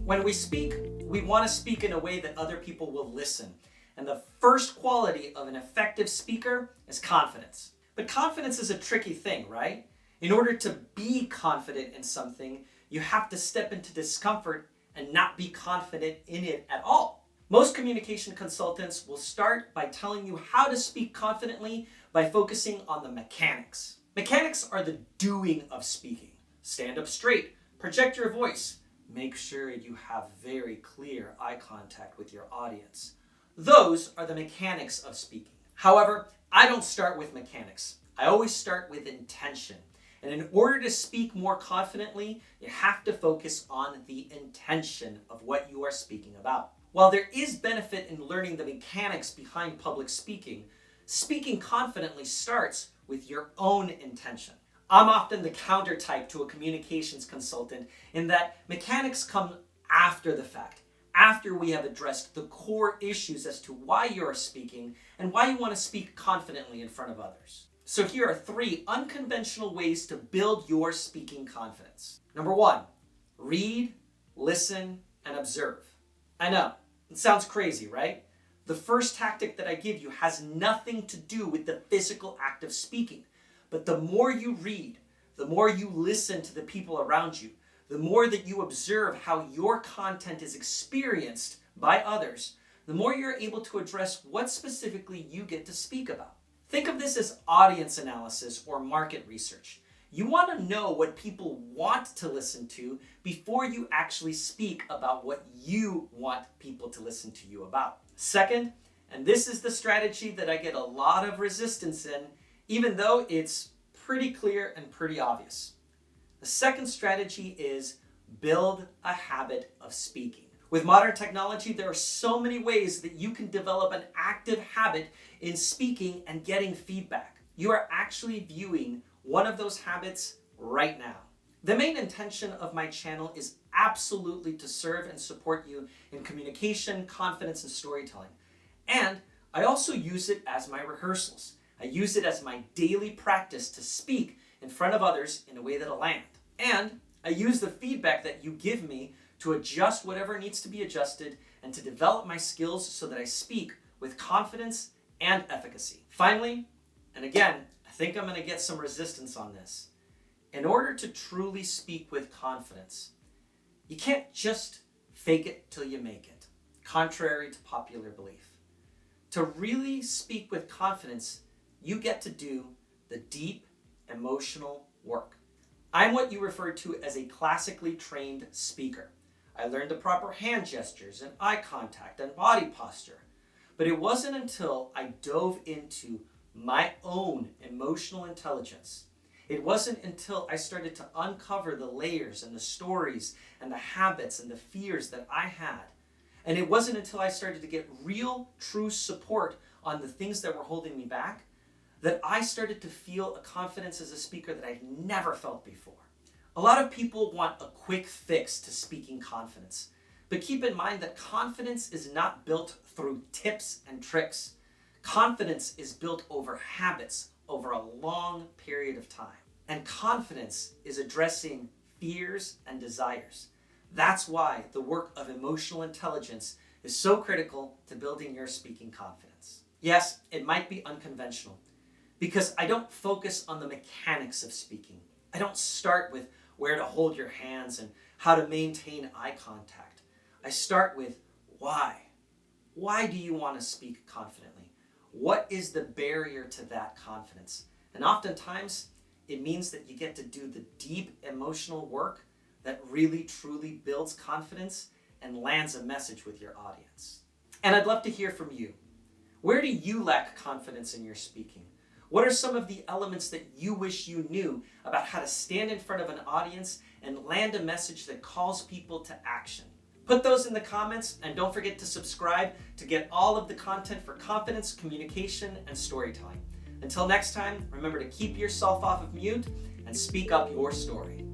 When we speak, we want to speak in a way that other people will listen. And the first quality of an effective speaker is confidence. But confidence is a tricky thing, right? In order to be confident in something, you have to step into discomfort and not be confident in it at all. Most communication consultants will start by telling you how to speak confidently by focusing on the mechanics. Mechanics are the doing of speaking. Stand up straight, project your voice, make sure you have very clear eye contact with your audience. Those are the mechanics of speaking. However, I don't start with mechanics. I always start with intention. And in order to speak more confidently, you have to focus on the intention of what you are speaking about. While there is benefit in learning the mechanics behind public speaking, speaking confidently starts with your own intention. I'm often the counter type to a communications consultant in that mechanics come after the fact, after we have addressed the core issues as to why you are speaking and why you want to speak confidently in front of others. So here are 3 unconventional ways to build your speaking confidence. Number 1, read, listen, and observe. I know, it sounds crazy, right? The first tactic that I give you has nothing to do with the physical act of speaking. But the more you read, the more you listen to the people around you, the more that you observe how your content is experienced by others, the more you're able to address what specifically you get to speak about. Think of this as audience analysis or market research. You want to know what people want to listen to before you actually speak about what you want people to listen to you about. Second, and this is the strategy that I get a lot of resistance in, even though it's pretty clear and pretty obvious. The second strategy is build a habit of speaking. With modern technology, there are so many ways that you can develop an active habit in speaking and getting feedback. You are actually viewing one of those habits right now. The main intention of my channel is absolutely to serve and support you in communication, confidence, and storytelling. And I also use it as my rehearsals. I use it as my daily practice to speak in front of others in a way that'll land. And I use the feedback that you give me to adjust whatever needs to be adjusted and to develop my skills so that I speak with confidence and efficacy. Finally, and again, I think I'm going to get some resistance on this. In order to truly speak with confidence, you can't just fake it till you make it, contrary to popular belief. To really speak with confidence, you get to do the deep emotional work. I'm what you refer to as a classically trained speaker. I learned the proper hand gestures and eye contact and body posture. But it wasn't until I dove into my own emotional intelligence. It wasn't until I started to uncover the layers and the stories and the habits and the fears that I had. And it wasn't until I started to get real, true support on the things that were holding me back that I started to feel a confidence as a speaker that I've never felt before. A lot of people want a quick fix to speaking confidence. But keep in mind that confidence is not built through tips and tricks. Confidence is built over habits over a long period of time. And confidence is addressing fears and desires. That's why the work of emotional intelligence is so critical to building your speaking confidence. Yes, it might be unconventional because I don't focus on the mechanics of speaking. I don't start with where to hold your hands and how to maintain eye contact. I start with why. Why do you want to speak confidently? What is the barrier to that confidence? And oftentimes, it means that you get to do the deep emotional work that really truly builds confidence and lands a message with your audience. And I'd love to hear from you. Where do you lack confidence in your speaking? What are some of the elements that you wish you knew about how to stand in front of an audience and land a message that calls people to action? Put those in the comments and don't forget to subscribe to get all of the content for confidence, communication, and storytelling. Until next time, remember to keep yourself off of mute and speak up your story.